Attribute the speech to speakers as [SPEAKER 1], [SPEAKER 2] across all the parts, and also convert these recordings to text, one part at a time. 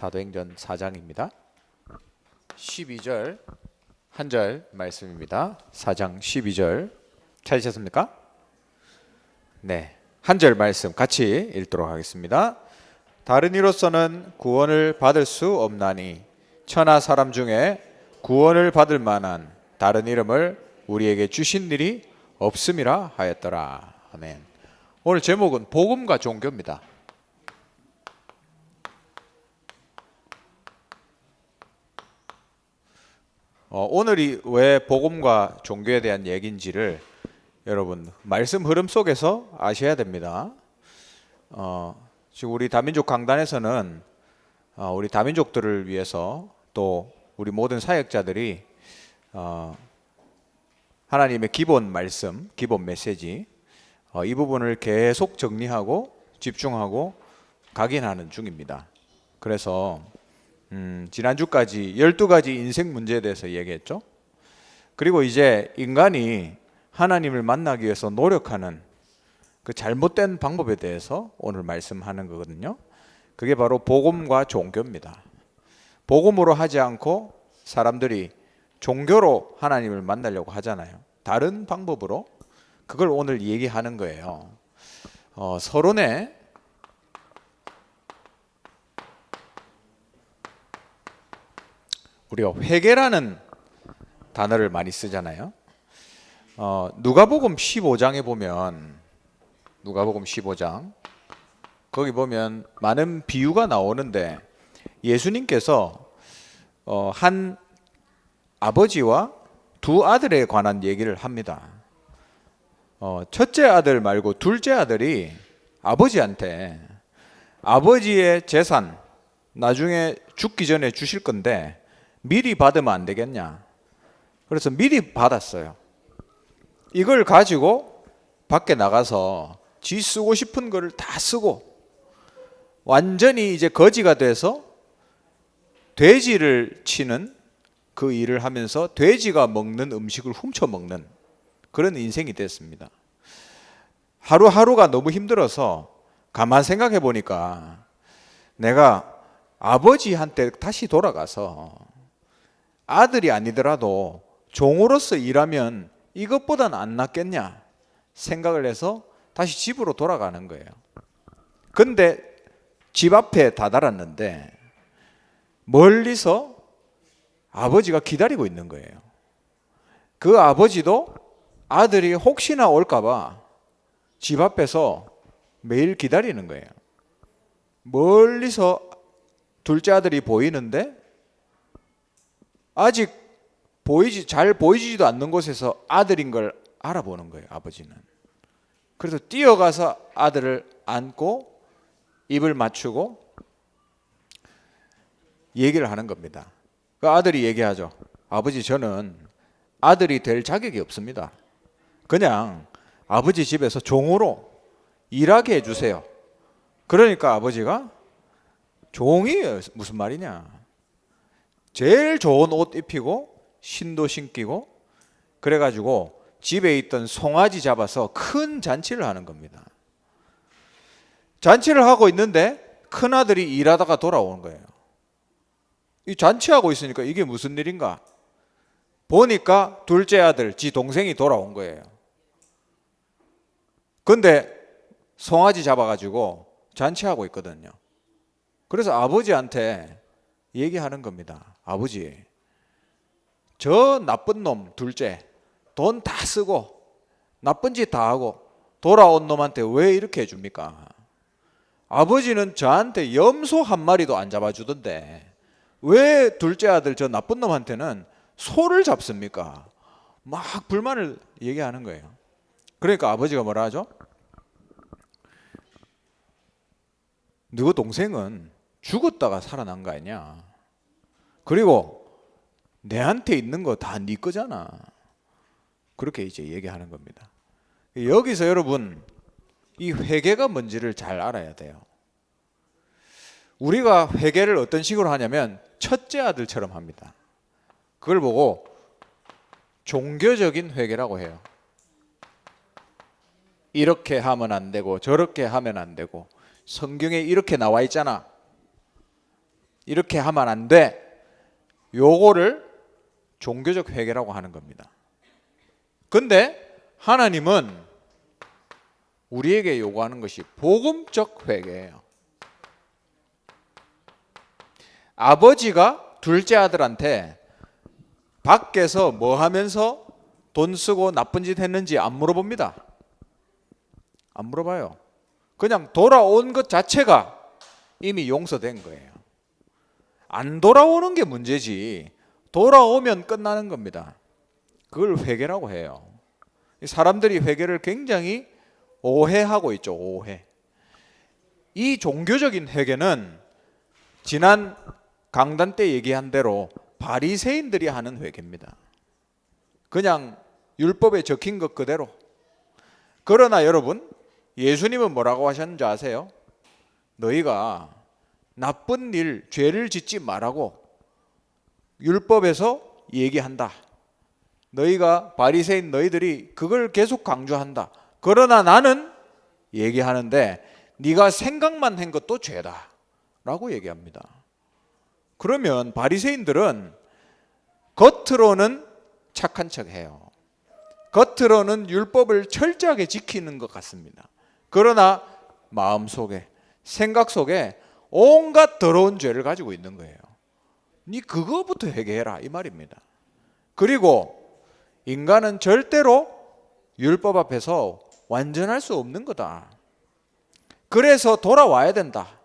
[SPEAKER 1] 사도행전 4장입니다. 12절 한 절 말씀입니다. 4장 12절 찾으셨습니까? 네, 한 절 말씀 같이 읽도록 하겠습니다. 다른 이로서는 구원을 받을 수 없나니 천하 사람 중에 구원을 받을 만한 다른 이름을 우리에게 주신 일이 없음이라 하였더라. 아멘. 오늘 제목은 복음과 종교입니다. 오늘이 왜 복음과 종교에 대한 얘기인지를 여러분 말씀 흐름 속에서 아셔야 됩니다. 지금 우리 다민족 강단에서는 우리 다민족들을 위해서 또 우리 모든 사역자들이 하나님의 기본 말씀, 기본 메시지 이 부분을 계속 정리하고 집중하고 각인하는 중입니다. 그래서 지난주까지 12가지 인생 문제에 대해서 얘기했죠. 그리고 이제 인간이 하나님을 만나기 위해서 노력하는 그 잘못된 방법에 대해서 오늘 말씀하는 거거든요. 그게 바로 복음과 종교입니다. 복음으로 하지 않고 사람들이 종교로 하나님을 만나려고 하잖아요. 다른 방법으로. 그걸 오늘 얘기하는 거예요. 서론에 우리가 회개라는 단어를 많이 쓰잖아요. 누가복음 15장에 보면 누가복음 15장 거기 보면 많은 비유가 나오는데 예수님께서 한 아버지와 두 아들에 관한 얘기를 합니다. 첫째 아들 말고 둘째 아들이 아버지한테 아버지의 재산 나중에 죽기 전에 주실 건데 미리 받으면 안 되겠냐. 그래서 미리 받았어요. 이걸 가지고 밖에 나가서 지 쓰고 싶은 거를 다 쓰고 완전히 이제 거지가 돼서 돼지를 치는 그 일을 하면서 돼지가 먹는 음식을 훔쳐 먹는 그런 인생이 됐습니다. 하루하루가 너무 힘들어서 가만 생각해 보니까 내가 아버지한테 다시 돌아가서 아들이 아니더라도 종으로서 일하면 이것보다는 안 낫겠냐 생각을 해서 다시 집으로 돌아가는 거예요. 근데 집 앞에 다다랐는데 멀리서 아버지가 기다리고 있는 거예요. 그 아버지도 아들이 혹시나 올까봐 집 앞에서 매일 기다리는 거예요. 멀리서 둘째 아들이 보이는데 아직 잘 보이지도 않는 곳에서 아들인 걸 알아보는 거예요, 아버지는. 그래서 뛰어가서 아들을 안고 입을 맞추고 얘기를 하는 겁니다. 그 아들이 얘기하죠. 아버지, 저는 아들이 될 자격이 없습니다. 그냥 아버지 집에서 종으로 일하게 해주세요. 그러니까 아버지가 종이 무슨 말이냐. 제일 좋은 옷 입히고 신도 신기고 그래가지고 집에 있던 송아지 잡아서 큰 잔치를 하는 겁니다. 잔치를 하고 있는데 큰아들이 일하다가 돌아오는 거예요. 이 잔치하고 있으니까 이게 무슨 일인가 보니까 둘째 아들 지 동생이 돌아온 거예요. 근데 송아지 잡아가지고 잔치하고 있거든요. 그래서 아버지한테 얘기하는 겁니다. 아버지, 저 나쁜 놈 둘째 돈 다 쓰고 나쁜 짓 다 하고 돌아온 놈한테 왜 이렇게 해줍니까? 아버지는 저한테 염소 한 마리도 안 잡아주던데 왜 둘째 아들 저 나쁜 놈한테는 소를 잡습니까? 막 불만을 얘기하는 거예요. 그러니까 아버지가 뭐라 하죠? 너희 동생은 죽었다가 살아난 거 아니냐? 그리고 내한테 있는 거 다 네 거잖아. 그렇게 이제 얘기하는 겁니다. 여기서 여러분 이 회개가 뭔지를 잘 알아야 돼요. 우리가 회개를 어떤 식으로 하냐면 첫째 아들처럼 합니다. 그걸 보고 종교적인 회개라고 해요. 이렇게 하면 안 되고 저렇게 하면 안 되고 성경에 이렇게 나와 있잖아. 이렇게 하면 안 돼. 요거를 종교적 회개라고 하는 겁니다. 근데 하나님은 우리에게 요구하는 것이 복음적 회개예요. 아버지가 둘째 아들한테 밖에서 뭐 하면서 돈 쓰고 나쁜 짓 했는지 안 물어봅니다. 안 물어봐요. 그냥 돌아온 것 자체가 이미 용서된 거예요. 안 돌아오는 게 문제지 돌아오면 끝나는 겁니다. 그걸 회개라고 해요. 사람들이 회개를 굉장히 오해하고 있죠. 오해. 이 종교적인 회개는 지난 강단 때 얘기한 대로 바리새인들이 하는 회개입니다. 그냥 율법에 적힌 것 그대로. 그러나 여러분, 예수님은 뭐라고 하셨는지 아세요? 너희가 나쁜 일, 죄를 짓지 말라고 율법에서 얘기한다. 너희가 바리새인 너희들이 그걸 계속 강조한다. 그러나 나는 얘기하는데 네가 생각만 한 것도 죄다 라고 얘기합니다. 그러면 바리새인들은 겉으로는 착한 척해요. 겉으로는 율법을 철저하게 지키는 것 같습니다. 그러나 마음속에, 생각 속에 온갖 더러운 죄를 가지고 있는 거예요. 네 그거부터 회개해라 이 말입니다. 그리고 인간은 절대로 율법 앞에서 완전할 수 없는 거다. 그래서 돌아와야 된다.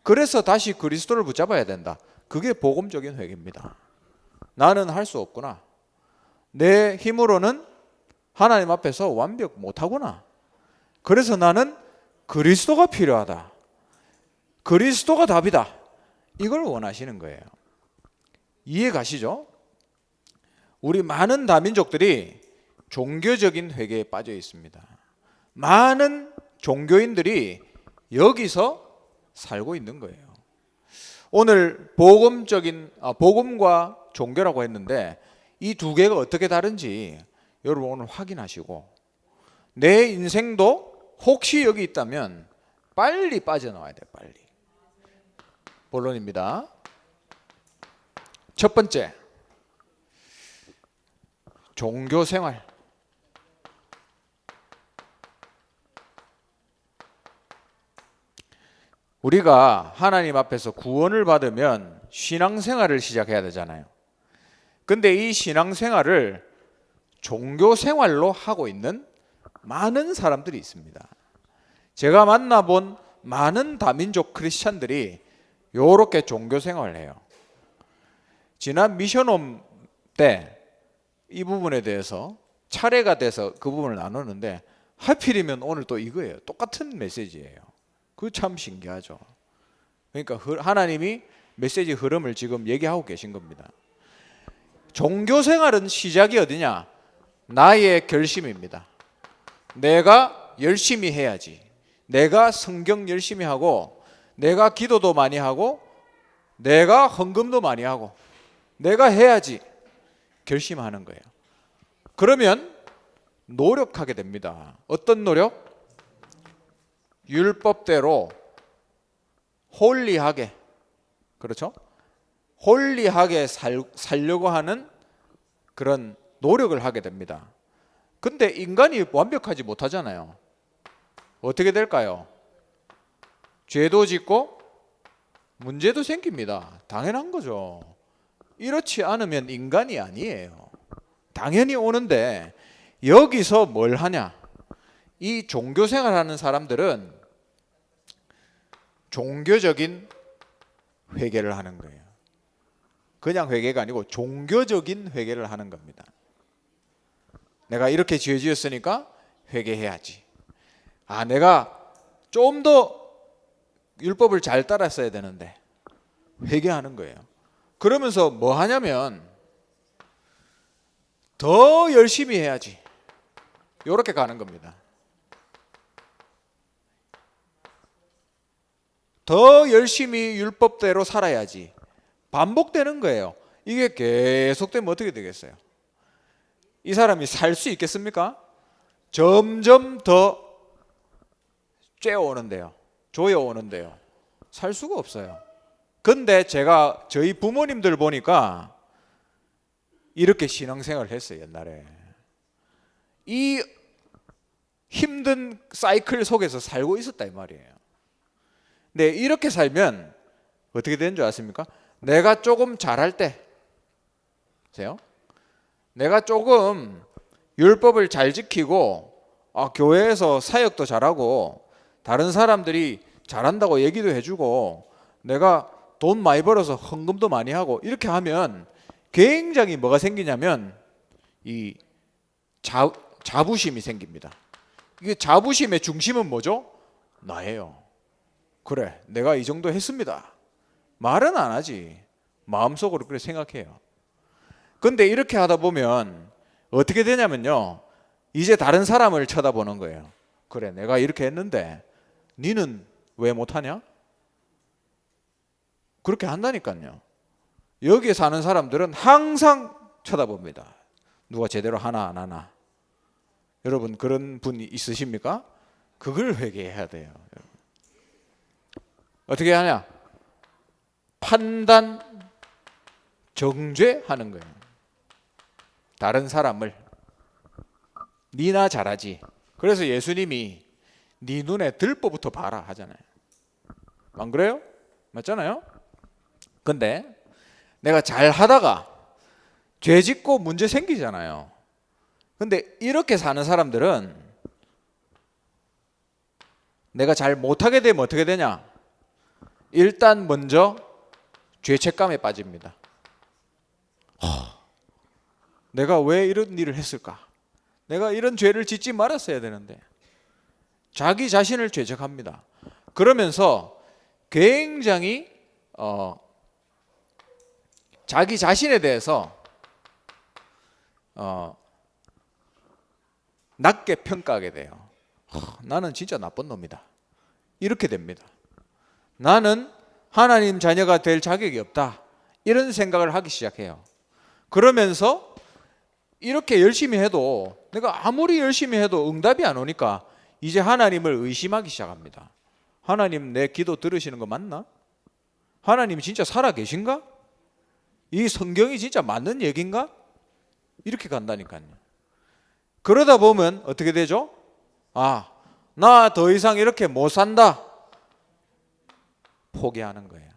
[SPEAKER 1] 그래서 다시 그리스도를 붙잡아야 된다. 그게 복음적인 회개입니다. 나는 할 수 없구나. 내 힘으로는 하나님 앞에서 완벽 못하구나. 그래서 나는 그리스도가 필요하다. 그리스도가 답이다. 이걸 원하시는 거예요. 이해 가시죠? 우리 많은 다민족들이 종교적인 회개에 빠져 있습니다. 많은 종교인들이 여기서 살고 있는 거예요. 오늘 복음과 종교라고 했는데 이 두 개가 어떻게 다른지 여러분 오늘 확인하시고 내 인생도 혹시 여기 있다면 빨리 빠져나와야 돼요. 빨리. 본론입니다. 첫 번째, 종교 생활. 우리가 하나님 앞에서 구원을 받으면 신앙생활을 시작해야 되잖아요. 근데 이 신앙생활을 종교생활로 하고 있는 많은 사람들이 있습니다. 제가 만나본 많은 다민족 크리스찬들이 이렇게 종교생활을 해요. 지난 미션홈 때 이 부분에 대해서 차례가 돼서 그 부분을 나누는데 하필이면 오늘 또 이거예요. 똑같은 메시지예요. 그 참 신기하죠. 그러니까 하나님이 메시지 흐름을 지금 얘기하고 계신 겁니다. 종교생활은 시작이 어디냐? 나의 결심입니다. 내가 열심히 해야지. 내가 성경 열심히 하고 내가 기도도 많이 하고 내가 헌금도 많이 하고 내가 해야지. 결심하는 거예요. 그러면 노력하게 됩니다. 어떤 노력? 율법대로 홀리하게, 그렇죠? 홀리하게 살려고 하는 그런 노력을 하게 됩니다. 근데 인간이 완벽하지 못하잖아요. 어떻게 될까요? 죄도 짓고 문제도 생깁니다. 당연한 거죠. 이렇지 않으면 인간이 아니에요. 당연히 오는데 여기서 뭘 하냐? 이 종교생활하는 사람들은 종교적인 회개를 하는 거예요. 그냥 회개가 아니고 종교적인 회개를 하는 겁니다. 내가 이렇게 죄 지었으니까 회개해야지. 내가 좀 더 율법을 잘 따랐어야 되는데 회개하는 거예요. 그러면서 뭐 하냐면 더 열심히 해야지. 이렇게 가는 겁니다. 더 열심히 율법대로 살아야지. 반복되는 거예요. 이게 계속되면 어떻게 되겠어요? 이 사람이 살 수 있겠습니까? 점점 더 쬐어오는데요. 조여오는데요. 살 수가 없어요. 근데 제가 저희 부모님들 보니까 이렇게 신앙생활을 했어요. 옛날에 이 힘든 사이클 속에서 살고 있었다 이 말이에요. 근데 이렇게 살면 어떻게 되는 줄 아십니까? 내가 조금 잘할 때, 보세요. 내가 조금 율법을 잘 지키고 교회에서 사역도 잘하고 다른 사람들이 잘한다고 얘기도 해주고 내가 돈 많이 벌어서 헌금도 많이 하고 이렇게 하면 굉장히 뭐가 생기냐면 이 자부심이 생깁니다. 이게 자부심의 중심은 뭐죠? 나예요. 그래, 내가 이 정도 했습니다. 말은 안 하지. 마음속으로 그렇게 생각해요. 근데 이렇게 하다 보면 어떻게 되냐면요. 이제 다른 사람을 쳐다보는 거예요. 그래, 내가 이렇게 했는데 니는 왜 못하냐? 그렇게 한다니까요. 여기에 사는 사람들은 항상 쳐다봅니다. 누가 제대로 하나 안 하나. 여러분 그런 분 있으십니까? 그걸 회개해야 돼요. 어떻게 하냐? 판단, 정죄하는 거예요. 다른 사람을 니나 잘하지. 그래서 예수님이 네 눈에 들보부터 봐라 하잖아요. 안 그래요? 맞잖아요? 근데 내가 잘 하다가 죄 짓고 문제 생기잖아요. 근데 이렇게 사는 사람들은 내가 잘 못하게 되면 어떻게 되냐? 일단 먼저 죄책감에 빠집니다. 내가 왜 이런 일을 했을까? 내가 이런 죄를 짓지 말았어야 되는데. 자기 자신을 죄책합니다. 그러면서 굉장히 자기 자신에 대해서 낮게 평가하게 돼요. 나는 진짜 나쁜 놈이다. 이렇게 됩니다. 나는 하나님 자녀가 될 자격이 없다. 이런 생각을 하기 시작해요. 그러면서 이렇게 열심히 해도 내가 아무리 열심히 해도 응답이 안 오니까 이제 하나님을 의심하기 시작합니다. 하나님 내 기도 들으시는 거 맞나? 하나님 진짜 살아 계신가? 이 성경이 진짜 맞는 얘기인가? 이렇게 간다니까요. 그러다 보면 어떻게 되죠? 나 더 이상 이렇게 못 산다. 포기하는 거예요.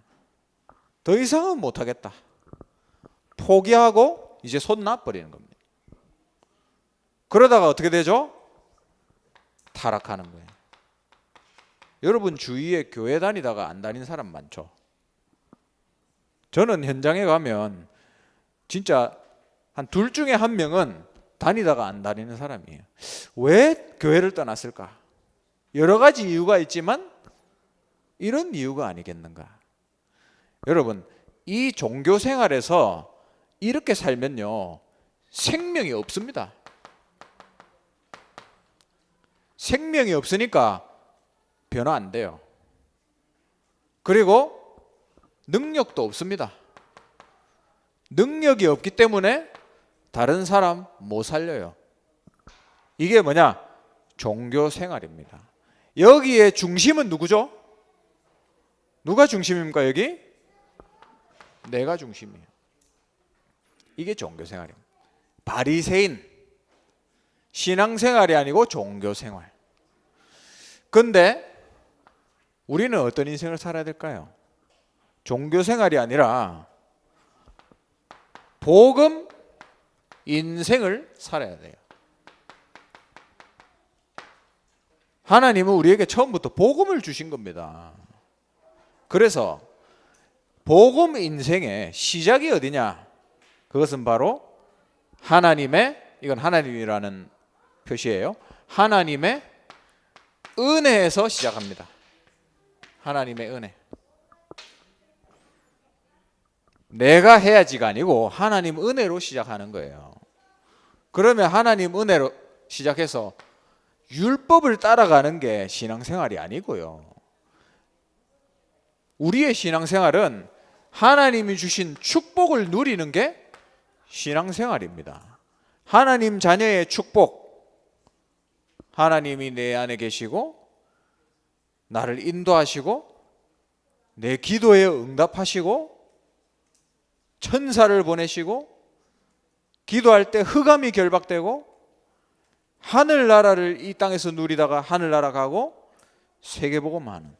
[SPEAKER 1] 더 이상은 못 하겠다. 포기하고 이제 손 놔버리는 겁니다. 그러다가 어떻게 되죠? 타락하는 거예요. 여러분 주위에 교회 다니다가 안 다니는 사람 많죠? 저는 현장에 가면 진짜 한 둘 중에 한 명은 다니다가 안 다니는 사람이에요. 왜 교회를 떠났을까? 여러 가지 이유가 있지만 이런 이유가 아니겠는가? 여러분 이 종교 생활에서 이렇게 살면요 생명이 없습니다. 생명이 없으니까 변화 안 돼요. 그리고 능력도 없습니다. 능력이 없기 때문에 다른 사람 못 살려요. 이게 뭐냐? 종교 생활입니다. 여기에 중심은 누구죠? 누가 중심입니까 여기? 내가 중심이에요. 이게 종교 생활입니다. 바리새인 신앙생활이 아니고 종교 생활. 근데 우리는 어떤 인생을 살아야 될까요? 종교 생활이 아니라 복음 인생을 살아야 돼요. 하나님은 우리에게 처음부터 복음을 주신 겁니다. 그래서 복음 인생의 시작이 어디냐? 그것은 바로 이건 하나님이라는 표시예요. 하나님의 은혜에서 시작합니다. 하나님의 은혜. 내가 해야지가 아니고 하나님 은혜로 시작하는 거예요. 그러면 하나님 은혜로 시작해서 율법을 따라가는 게 신앙생활이 아니고요. 우리의 신앙생활은 하나님이 주신 축복을 누리는 게 신앙생활입니다. 하나님 자녀의 축복. 하나님이 내 안에 계시고 나를 인도하시고 내 기도에 응답하시고 천사를 보내시고 기도할 때 흑암이 결박되고 하늘나라를 이 땅에서 누리다가 하늘나라 가고 세계복음하는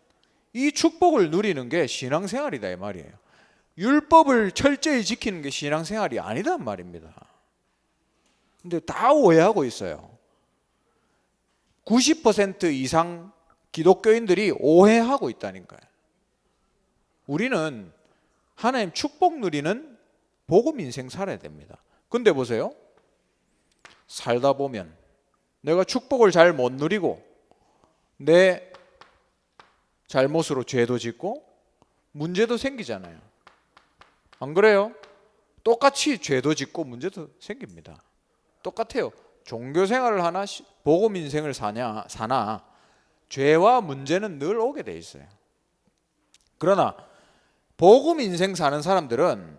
[SPEAKER 1] 이 축복을 누리는 게 신앙생활이다 이 말이에요. 율법을 철저히 지키는 게 신앙생활이 아니단 말입니다. 근데 다 오해하고 있어요. 90% 이상 기독교인들이 오해하고 있다니까요. 우리는 하나님 축복 누리는 복음 인생 살아야 됩니다. 근데 보세요. 살다 보면 내가 축복을 잘 못 누리고 내 잘못으로 죄도 짓고 문제도 생기잖아요. 안 그래요? 똑같이 죄도 짓고 문제도 생깁니다. 똑같아요. 종교 생활을 하나 복음 인생을 사나 죄와 문제는 늘 오게 돼 있어요. 그러나 복음 인생 사는 사람들은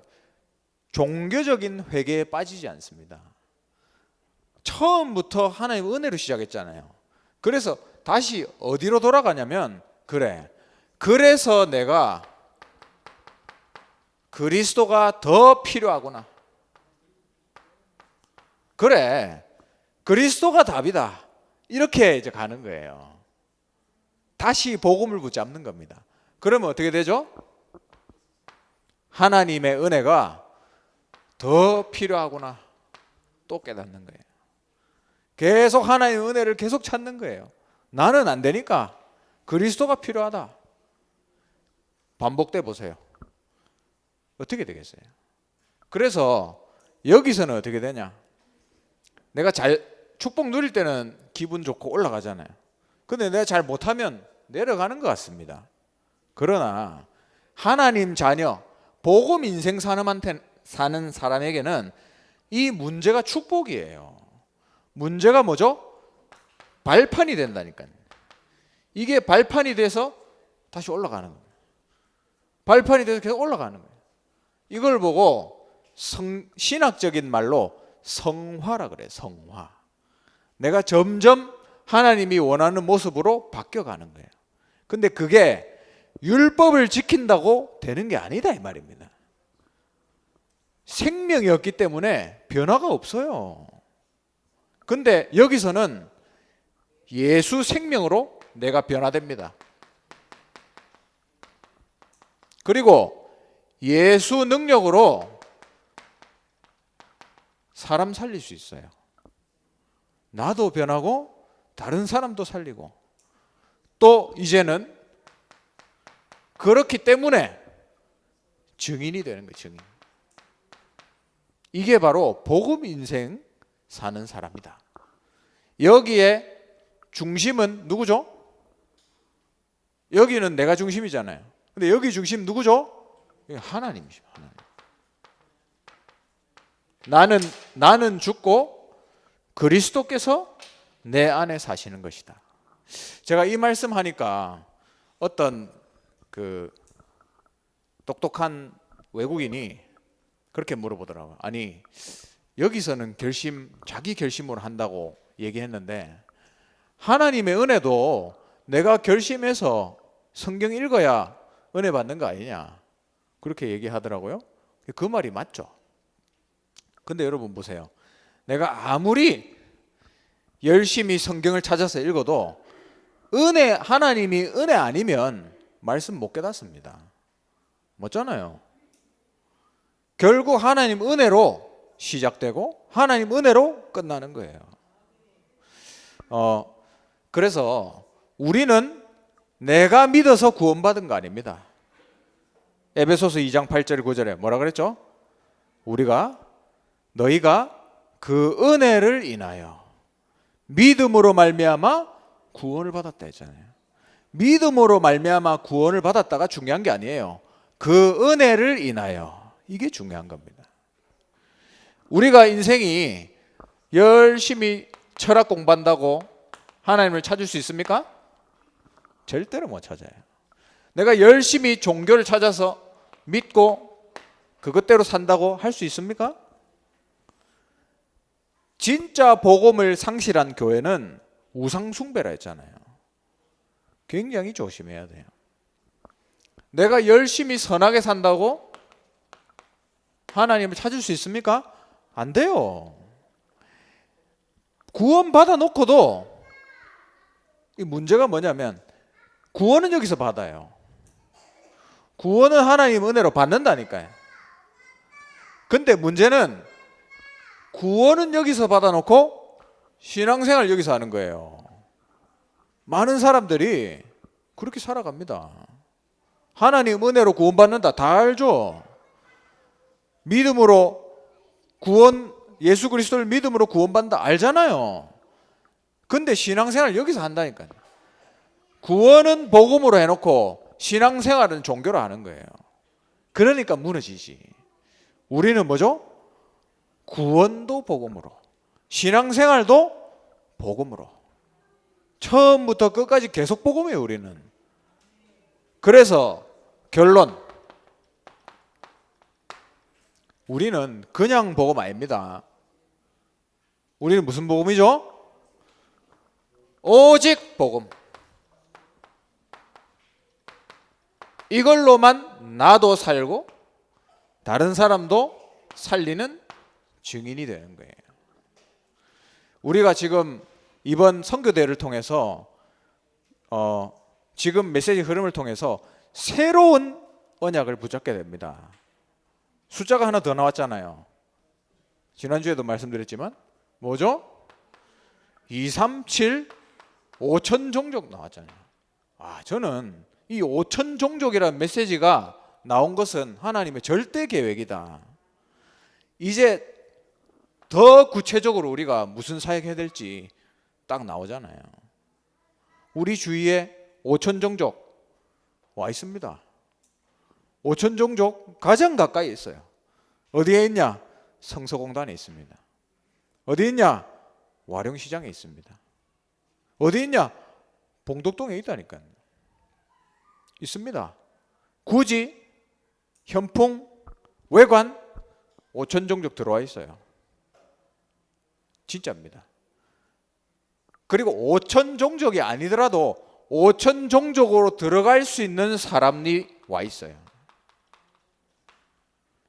[SPEAKER 1] 종교적인 회개에 빠지지 않습니다. 처음부터 하나님 은혜로 시작했잖아요. 그래서 다시 어디로 돌아가냐면 그래서 내가 그리스도가 더 필요하구나. 그리스도가 답이다. 이렇게 이제 가는 거예요. 다시 복음을 붙잡는 겁니다. 그러면 어떻게 되죠? 하나님의 은혜가 더 필요하구나. 또 깨닫는 거예요. 계속 하나님의 은혜를 계속 찾는 거예요. 나는 안 되니까 그리스도가 필요하다. 반복돼 보세요. 어떻게 되겠어요? 그래서 여기서는 어떻게 되냐? 내가 축복 누릴 때는 기분 좋고 올라가잖아요. 근데 내가 잘 못하면 내려가는 것 같습니다. 그러나 하나님 자녀, 복음 인생 사는 사람에게는 이 문제가 축복이에요. 문제가 뭐죠? 발판이 된다니까요. 이게 발판이 돼서 다시 올라가는 거예요. 발판이 돼서 계속 올라가는 거예요. 이걸 보고 신학적인 말로 성화라 그래요. 성화. 내가 점점 하나님이 원하는 모습으로 바뀌어가는 거예요. 근데 그게 율법을 지킨다고 되는 게 아니다 이 말입니다. 생명이었기 때문에 변화가 없어요. 근데 여기서는 예수 생명으로 내가 변화됩니다. 그리고 예수 능력으로 사람 살릴 수 있어요. 나도 변하고 다른 사람도 살리고 또 이제는 그렇기 때문에 증인이 되는 거예요. 증인. 이게 바로 복음 인생 사는 사람이다. 여기에 중심은 누구죠? 여기는 내가 중심이잖아요. 근데 여기 중심 누구죠? 하나님이죠. 하나님. 나는 죽고 그리스도께서 내 안에 사시는 것이다. 제가 이 말씀하니까 어떤 똑똑한 외국인이 그렇게 물어보더라고요. 아니 여기서는 자기 결심으로 한다고 얘기했는데 하나님의 은혜도 내가 결심해서 성경 읽어야 은혜 받는 거 아니냐 그렇게 얘기하더라고요. 그 말이 맞죠. 근데 여러분 보세요. 내가 아무리 열심히 성경을 찾아서 읽어도 하나님이 은혜 아니면 말씀 못 깨닫습니다. 맞잖아요. 결국 하나님 은혜로 시작되고 하나님 은혜로 끝나는 거예요. 그래서 우리는 내가 믿어서 구원받은 거 아닙니다. 에베소서 2장 8절 9절에 뭐라 그랬죠? 너희가 그 은혜를 인하여 믿음으로 말미암아 구원을 받았다 했잖아요. 믿음으로 말미암아 구원을 받았다가 중요한 게 아니에요. 그 은혜를 인하여 이게 중요한 겁니다. 우리가 인생이 열심히 철학 공부한다고 하나님을 찾을 수 있습니까? 절대로 못 찾아요. 내가 열심히 종교를 찾아서 믿고 그것대로 산다고 할 수 있습니까? 진짜 복음을 상실한 교회는 우상 숭배라 했잖아요. 굉장히 조심해야 돼요. 내가 열심히 선하게 산다고 하나님을 찾을 수 있습니까? 안 돼요. 구원 받아 놓고도 이 문제가 뭐냐면 구원은 여기서 받아요. 구원은 하나님 은혜로 받는다니까요. 근데 문제는 구원은 여기서 받아놓고 신앙생활 여기서 하는 거예요. 많은 사람들이 그렇게 살아갑니다. 하나님 은혜로 구원받는다 다 알죠. 믿음으로 구원, 예수 그리스도를 믿음으로 구원받는다 알잖아요. 근데 신앙생활 여기서 한다니까요. 구원은 복음으로 해놓고 신앙생활은 종교로 하는 거예요. 그러니까 무너지지. 우리는 뭐죠? 구원도 복음으로, 신앙생활도 복음으로, 처음부터 끝까지 계속 복음이에요. 우리는. 그래서 결론, 우리는 그냥 복음 아닙니다. 우리는 무슨 복음이죠? 오직 복음. 이걸로만 나도 살고 다른 사람도 살리는 증인이 되는 거예요. 우리가 지금 이번 선교대회를 통해서 지금 메시지 흐름을 통해서 새로운 언약을 붙잡게 됩니다. 숫자가 하나 더 나왔잖아요. 지난주에도 말씀드렸지만 뭐죠? 237 5천 종족 나왔잖아요. 저는 이 5천 종족이라는 메시지가 나온 것은 하나님의 절대 계획이다. 이제 더 구체적으로 우리가 무슨 사역해야 될지 딱 나오잖아요. 우리 주위에 5천 종족 와 있습니다. 5천 종족 가장 가까이 있어요. 어디에 있냐? 성서공단에 있습니다. 어디 있냐? 와룡시장에 있습니다. 어디 있냐? 봉덕동에 있다니까요. 있습니다. 굳이 현풍 외관 5천 종족 들어와 있어요. 진짜입니다. 그리고 5천 종족이 아니더라도 5천 종족으로 들어갈 수 있는 사람이 와 있어요.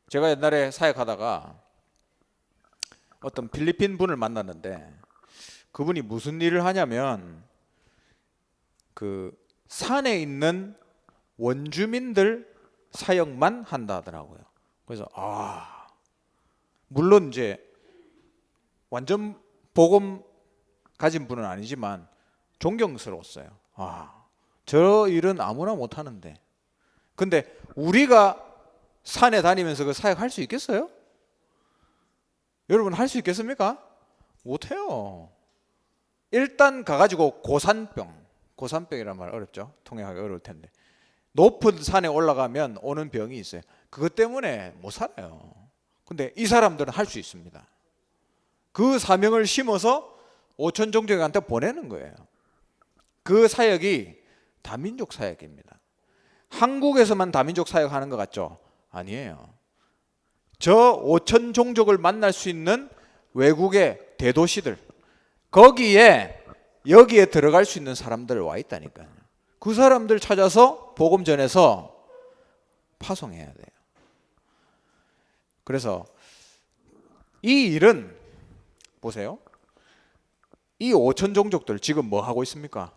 [SPEAKER 1] 제가 옛날에 사역하다가 어떤 필리핀 분을 만났는데 그분이 무슨 일을 하냐면 그 산에 있는 원주민들 사역만 한다 하더라고요. 그래서 물론 이제 완전 복음 가진 분은 아니지만 존경스러웠어요. 저 일은 아무나 못 하는데. 근데 우리가 산에 다니면서 그 사역할 수 있겠어요? 여러분 할 수 있겠습니까? 못 해요. 일단 가가지고 고산병이란 말 어렵죠? 통역하기 어려울 텐데 높은 산에 올라가면 오는 병이 있어요. 그것 때문에 못 살아요. 근데 이 사람들은 할 수 있습니다. 그 사명을 심어서 5천 종족한테 보내는 거예요. 그 사역이 다민족 사역입니다. 한국에서만 다민족 사역하는 것 같죠? 아니에요. 저 5천 종족을 만날 수 있는 외국의 대도시들, 여기에 들어갈 수 있는 사람들 와 있다니까요. 그 사람들 찾아서 복음 전해서 파송해야 돼요. 그래서 이 일은 보세요. 이 5천 종족들 지금 뭐 하고 있습니까?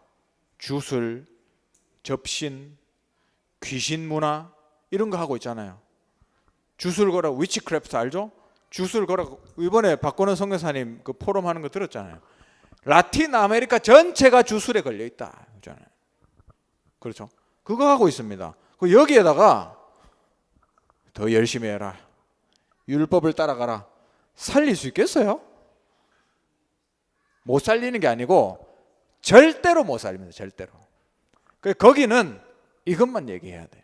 [SPEAKER 1] 주술, 접신, 귀신 문화 이런 거 하고 있잖아요. 주술 거라 위치크래프트 알죠? 주술 거라 이번에 박건원 선교사님 그 포럼 하는 거 들었잖아요. 라틴 아메리카 전체가 주술에 걸려 있다. 그렇죠? 그거 하고 있습니다. 그 여기에다가 더 열심히 해라. 율법을 따라가라. 살릴 수 있겠어요? 못 살리는 게 아니고 절대로 못 살립니다. 절대로. 거기는 이것만 얘기해야 돼요.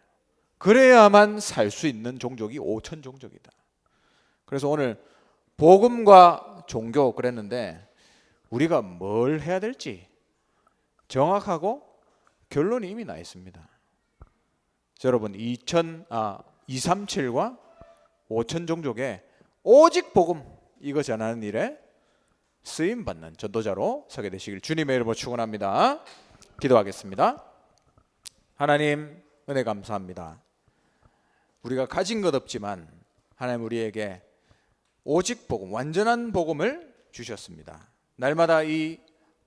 [SPEAKER 1] 그래야만 살 수 있는 종족이 5천 종족이다. 그래서 오늘 복음과 종교 그랬는데 우리가 뭘 해야 될지 정확하고 결론이 이미 나 있습니다. 여러분 237과 5천 종족의 오직 복음 이거 전하는 일에 쓰임받는 전도자로 서게 되시길 주님의 이름으로 축원합니다. 기도하겠습니다. 하나님 은혜 감사합니다. 우리가 가진 것 없지만 하나님 우리에게 오직 복음, 완전한 복음을 주셨습니다. 날마다 이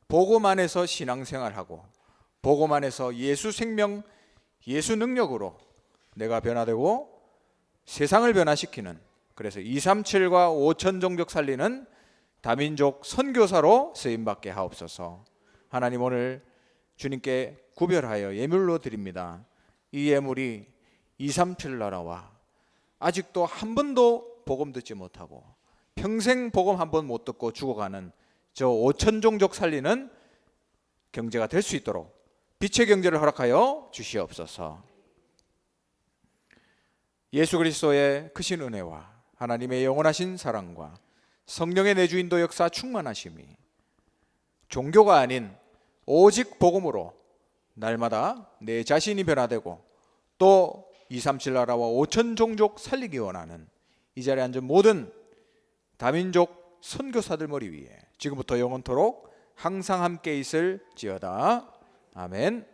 [SPEAKER 1] 복음 안에서 신앙생활하고 복음 안에서 예수 생명, 예수 능력으로 내가 변화되고 세상을 변화시키는, 그래서 237과 5천 종족 살리는 다민족 선교사로 쓰임받게 하옵소서. 하나님 오늘 주님께 구별하여 예물로 드립니다. 이 예물이 237 나라와 아직도 한 번도 복음 듣지 못하고 평생 복음 한 번 못 듣고 죽어가는 저 5천 종족 살리는 경제가 될 수 있도록 빛의 경제를 허락하여 주시옵소서. 예수 그리스도의 크신 은혜와 하나님의 영원하신 사랑과 성령의 내주인도 역사 충만하심이 종교가 아닌 오직 복음으로 날마다 내 자신이 변화되고 또 237 나라와 5천 종족 살리기 원하는 이 자리에 앉은 모든 다민족 선교사들 머리 위에 지금부터 영원토록 항상 함께 있을지어다. 아멘.